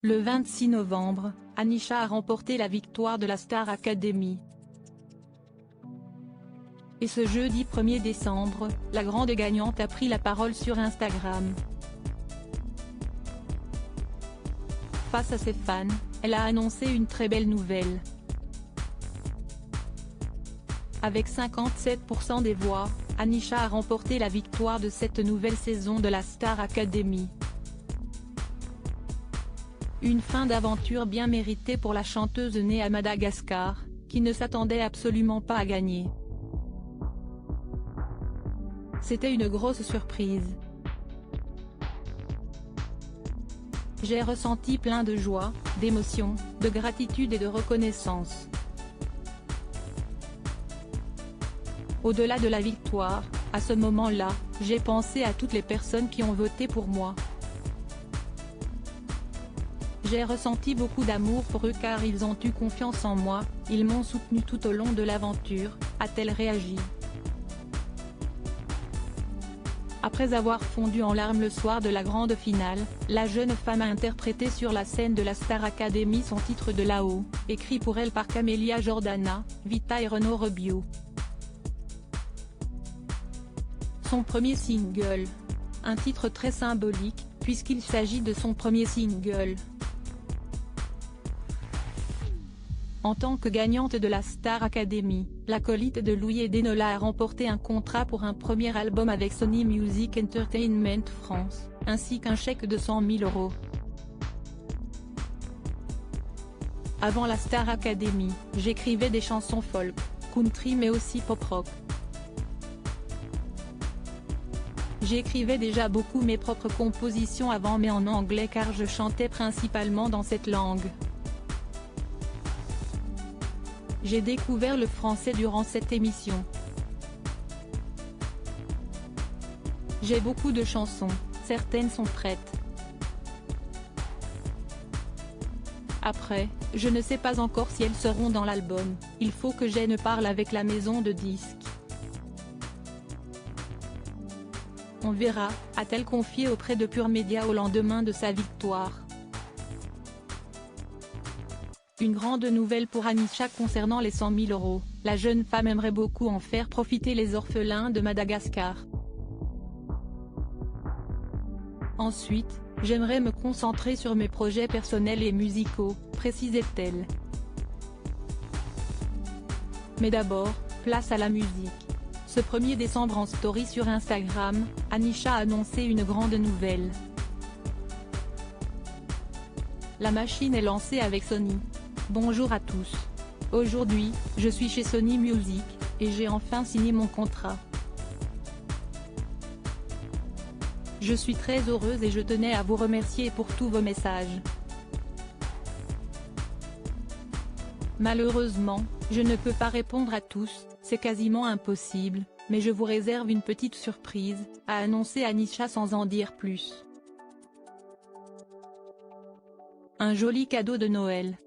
Le 26 novembre, Anisha a remporté la victoire de la Star Academy. Et ce jeudi 1er décembre, la grande gagnante a pris la parole sur Instagram. Face à ses fans, elle a annoncé une très belle nouvelle. Avec 57% des voix, Anisha a remporté la victoire de cette nouvelle saison de la Star Academy. Une fin d'aventure bien méritée pour la chanteuse née à Madagascar, qui ne s'attendait absolument pas à gagner. C'était une grosse surprise. J'ai ressenti plein de joie, d'émotion, de gratitude et de reconnaissance. Au-delà de la victoire, à ce moment-là, j'ai pensé à toutes les personnes qui ont voté pour moi. J'ai ressenti beaucoup d'amour pour eux car ils ont eu confiance en moi, ils m'ont soutenu tout au long de l'aventure, a-t-elle réagi. Après avoir fondu en larmes le soir de la grande finale, la jeune femme a interprété sur la scène de la Star Academy son titre de là-haut, écrit pour elle par Camelia Jordana, Vita et Renaud Rebio. Son premier single. Un titre très symbolique, puisqu'il s'agit de son premier single. En tant que gagnante de la Star Academy, l'acolyte de Louis Denola a remporté un contrat pour un premier album avec Sony Music Entertainment France, ainsi qu'un chèque de 100 000 €. Avant la Star Academy, j'écrivais des chansons folk, country mais aussi pop-rock. J'écrivais déjà beaucoup mes propres compositions avant mais en anglais car je chantais principalement dans cette langue. J'ai découvert le français durant cette émission. J'ai beaucoup de chansons, certaines sont prêtes. Après, je ne sais pas encore si elles seront dans l'album, il faut que j'aie parle avec la maison de disques. On verra, a-t-elle confié auprès de Pure Média au lendemain de sa victoire. Une grande nouvelle pour Anisha concernant les 100 000 €, la jeune femme aimerait beaucoup en faire profiter les orphelins de Madagascar. Ensuite, j'aimerais me concentrer sur mes projets personnels et musicaux, précisait-elle. Mais d'abord, place à la musique. Ce 1er décembre en story sur Instagram, Anisha a annoncé une grande nouvelle. La machine est lancée avec Sony. Bonjour à tous. Aujourd'hui, je suis chez Sony Music, et j'ai enfin signé mon contrat. Je suis très heureuse et je tenais à vous remercier pour tous vos messages. Malheureusement, je ne peux pas répondre à tous, c'est quasiment impossible, mais je vous réserve une petite surprise, a annoncé Anisha sans en dire plus. Un joli cadeau de Noël.